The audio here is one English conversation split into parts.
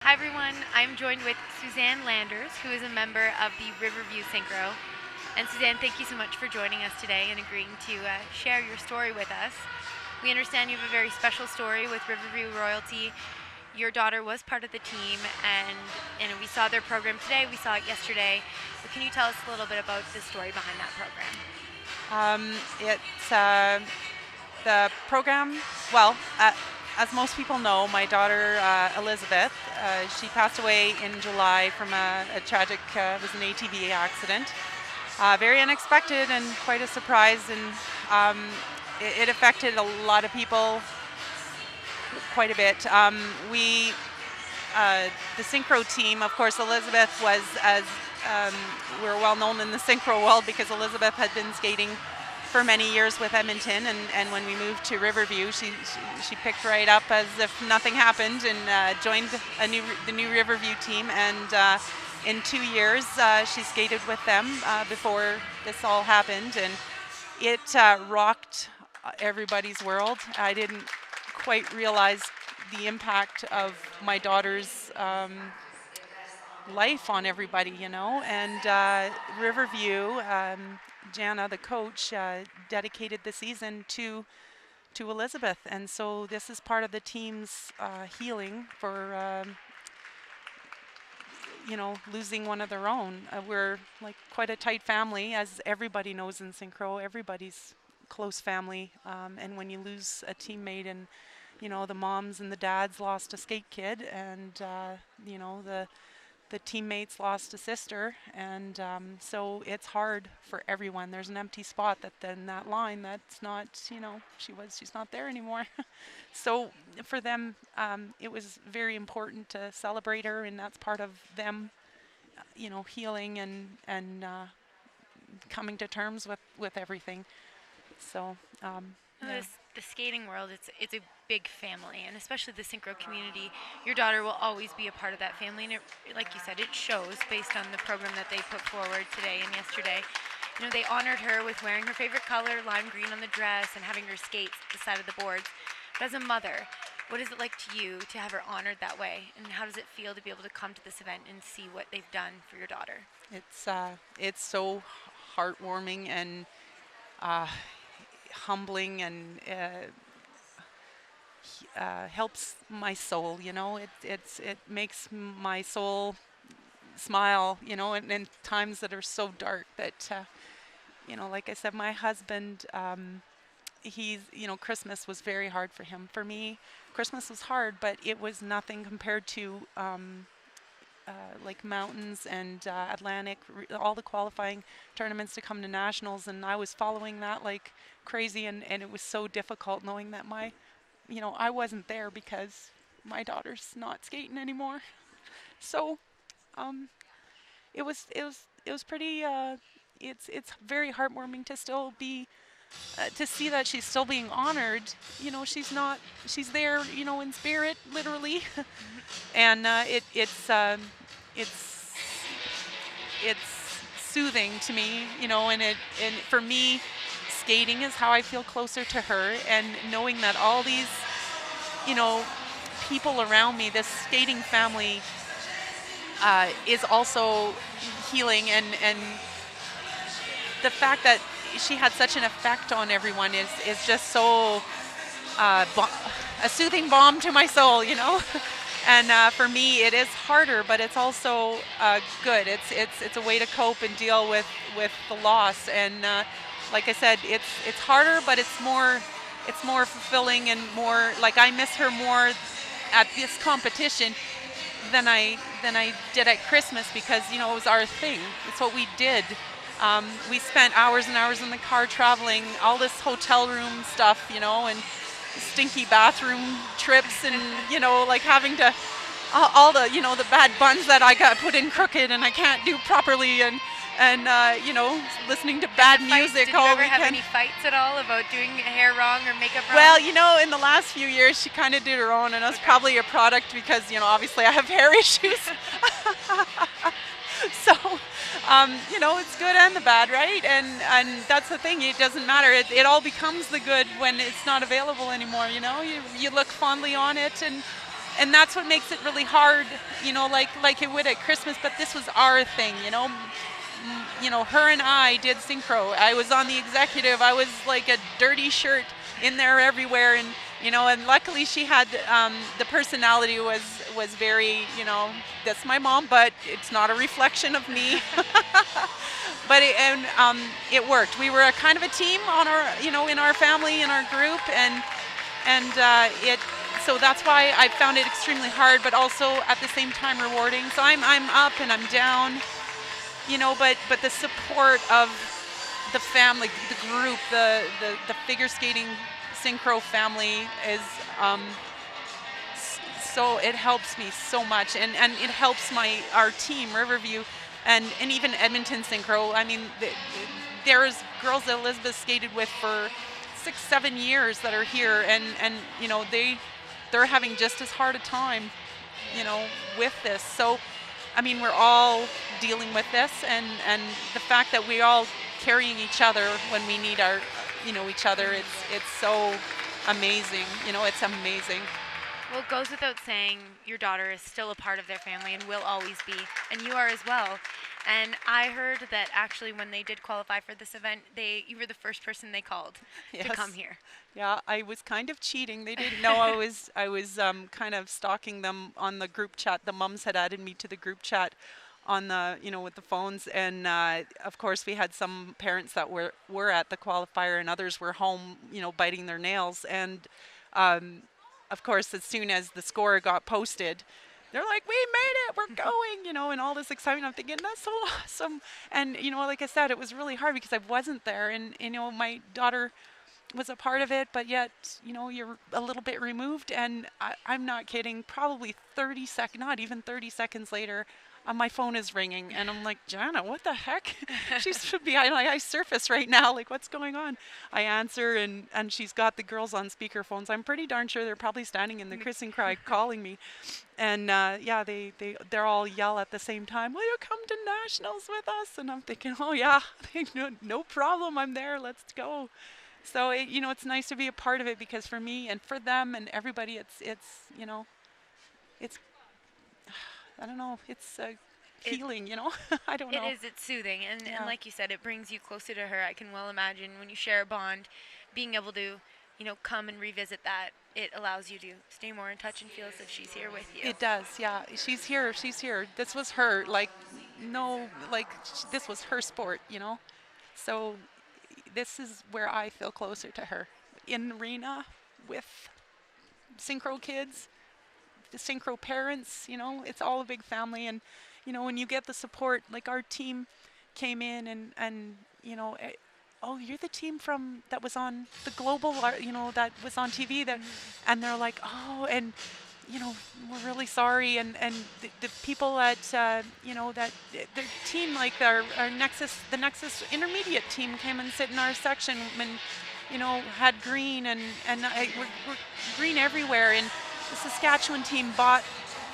Hi everyone, I'm joined with Suzanne Landers, who is a member of the Riverview Synchro. And Suzanne, thank you so much for joining us today and agreeing to share your story with us. We understand you have a very special story with Riverview Royalty. Your daughter was part of the team, and we saw their program today, we saw it yesterday. But can you tell us a little bit about the story behind that program? It's the program. Well, as most people know, my daughter Elizabeth, she passed away in July from a tragic, it was an ATV accident. Very unexpected and quite a surprise, and it affected a lot of people quite a bit. The synchro team, of course, Elizabeth was, as we're well known in the synchro world because Elizabeth had been skating for many years with Edmonton, and when we moved to Riverview, she picked right up as if nothing happened and joined the new Riverview team. And in 2 years, she skated with them before this all happened, and it rocked everybody's world. I didn't quite realize the impact of my daughter's life on everybody, And Riverview, Jana, the coach, dedicated the season to Elizabeth, and so this is part of the team's healing for losing one of their own. We're like quite a tight family, as everybody knows in synchro. Everybody's close family, and when you lose a teammate, and the moms and the dads lost a skate kid, and the teammates lost a sister, and so it's hard for everyone. There's an empty spot in that line that's not, she's not there anymore. So for them, it was very important to celebrate her, and that's part of them, healing and coming to terms with everything. So yeah. The skating world, it's a big family, and especially the synchro community. Your daughter will always be a part of that family, and like you said, it shows based on the program that they put forward today and yesterday. They honored her with wearing her favorite color, lime green, on the dress, and having her skate at the side of the boards. But as a mother, what is it like to you to have her honored that way, and how does it feel to be able to come to this event and see what they've done for your daughter? It's so heartwarming and humbling, and helps my soul. It makes my soul smile. In times that are so dark. That like I said, my husband, Christmas was very hard for him. For me, Christmas was hard, but it was nothing compared to like mountains and Atlantic, all the qualifying tournaments to come to nationals, and I was following that like crazy, and it was so difficult knowing that I wasn't there because my daughter's not skating anymore. So it was pretty. It's very heartwarming to still be to see that she's still being honored. She's there, in spirit, literally. And it's it's soothing to me, and for me, skating is how I feel closer to her, and knowing that all these, you know, people around me, this skating family, is also healing, and the fact that she had such an effect on everyone is just so a soothing balm to my soul, And for me, it is harder, but it's also good. It's a way to cope and deal with the loss. And like I said, it's harder, but it's more fulfilling, and more like I miss her more at this competition than I did at Christmas, because it was our thing. It's what we did. We spent hours and hours in the car traveling, all this hotel room stuff, and stinky bathroom trips, and like having to all the the bad buns that I got put in crooked and I can't do properly, and listening to bad music. Did you ever have any fights at all about doing hair wrong or makeup wrong? Well, in the last few years she kind of did her own, and that's probably a product because obviously I have hair issues. So it's good and the bad, right? And that's the thing. It doesn't matter. It all becomes the good when it's not available anymore. You look fondly on it, and and that's what makes it really hard, like it would at Christmas. But this was our thing, her and I did synchro. I was on the executive. I was like a dirty shirt in there everywhere, and luckily she had the personality was very, that's my mom, but it's not a reflection of me. But it worked. We were a kind of a team on our, in our family, in our group, and it. So that's why I found it extremely hard, but also at the same time rewarding. So I'm up and I'm down, but the support of the family, the group, the figure skating synchro family is so it helps me so much, and it helps our team Riverview, and even Edmonton Synchro. I mean, there's girls that Elizabeth skated with for 6-7 years that are here, and they're having just as hard a time, with this. So, I mean, we're all dealing with this, and the fact that we're all carrying each other when we need each other, it's so amazing. It's amazing. Well, it goes without saying, your daughter is still a part of their family and will always be, and you are as well. And I heard that actually when they did qualify for this event, you were the first person they called to come here. Yeah, I was kind of cheating. They didn't know I was kind of stalking them on the group chat. The mums had added me to the group chat on the, with the phones, and of course we had some parents that were at the qualifier, and others were home, biting their nails. And of course, as soon as the score got posted, they're like, "We made it, we're going," and all this excitement. I'm thinking, that's so awesome. And, like I said, it was really hard because I wasn't there, and, my daughter was a part of it, but yet, you're a little bit removed. And I'm not kidding, probably not even 30 seconds later, my phone is ringing, and I'm like, "Jana, what the heck?" She should be I surface right now, like, what's going on? I answer, and she's got the girls on speakerphones. I'm pretty darn sure they're probably standing in the Chris and Cry calling me. And yeah, they're all yell at the same time, "Will you come to nationals with us?" And I'm thinking, oh yeah, no problem, I'm there, let's go. So it's nice to be a part of it, because for me and for them and everybody, it's I don't know, it's healing, I don't know. It is, it's soothing, and like you said, it brings you closer to her. I can well imagine when you share a bond, being able to, come and revisit that, it allows you to stay more in touch and feel as if she's here with you. It does, yeah. She's here. This was her, this was her sport, So this is where I feel closer to her. In the arena with synchro kids, the synchro parents, it's all a big family. And, when you get the support, like our team came in and oh, you're the team that was on the global, that was on TV, and they're like, oh, and, we're really sorry. And the people at, that the team, like the Nexus Intermediate team came and sit in our section and, had green and we're green everywhere. And the Saskatchewan team bought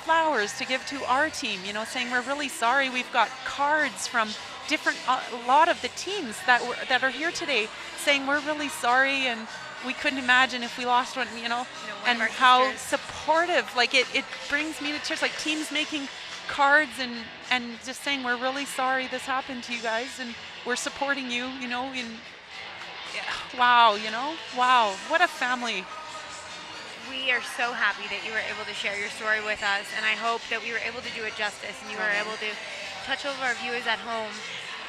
flowers to give to our team, saying, "We're really sorry. We've got cards from a lot of the teams that are here today, saying we're really sorry, and we couldn't imagine if we lost one," and how supportive, like it brings me to tears, like teams making cards and just saying, "We're really sorry this happened to you guys, and we're supporting you," wow, wow, what a family. We are so happy that you were able to share your story with us, and I hope that we were able to do it justice, and you were able to touch over our viewers at home,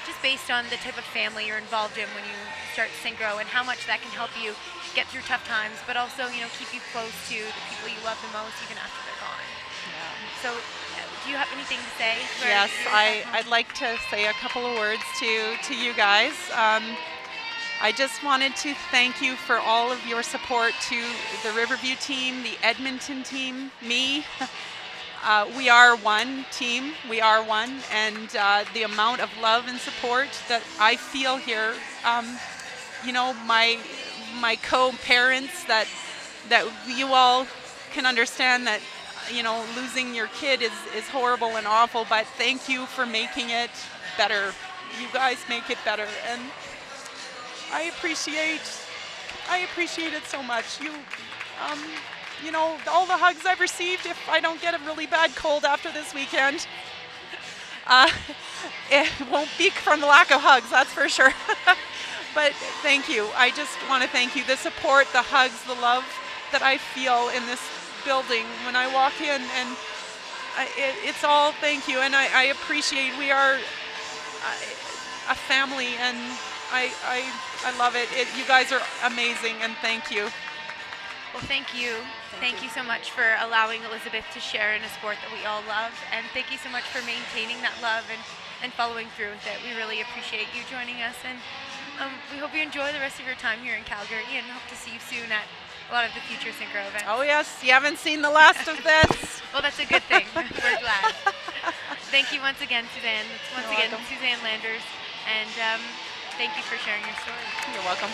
just based on the type of family you're involved in when you start synchro, and how much that can help you get through tough times, but also, keep you close to the people you love the most, even after they're gone. Yeah. So, do you have anything to say? Yes, I'd like to say a couple of words to you guys. I just wanted to thank you for all of your support to the Riverview team, the Edmonton team, me. We are one team. We are one. And the amount of love and support that I feel here, my co-parents, that you all can understand that, losing your kid is horrible and awful, but thank you for making it better. You guys make it better. And I appreciate it so much. all the hugs I've received if I don't get a really bad cold after this weekend. It won't be from the lack of hugs, that's for sure. But thank you. I just want to thank you. The support, the hugs, the love that I feel in this building when I walk in, and it's all thank you. And I appreciate, we are a family, and I love it. You guys are amazing, and thank you. Well, thank you. Thank you so much for allowing Elizabeth to share in a sport that we all love. And thank you so much for maintaining that love and following through with it. We really appreciate you joining us. And we hope you enjoy the rest of your time here in Calgary, and hope to see you soon at a lot of the future synchro events. Oh, yes. You haven't seen the last of this. Well, that's a good thing. We're glad. Thank you once again, Suzanne. It's once You're again welcome. Suzanne Landers. And thank you for sharing your story. You're welcome.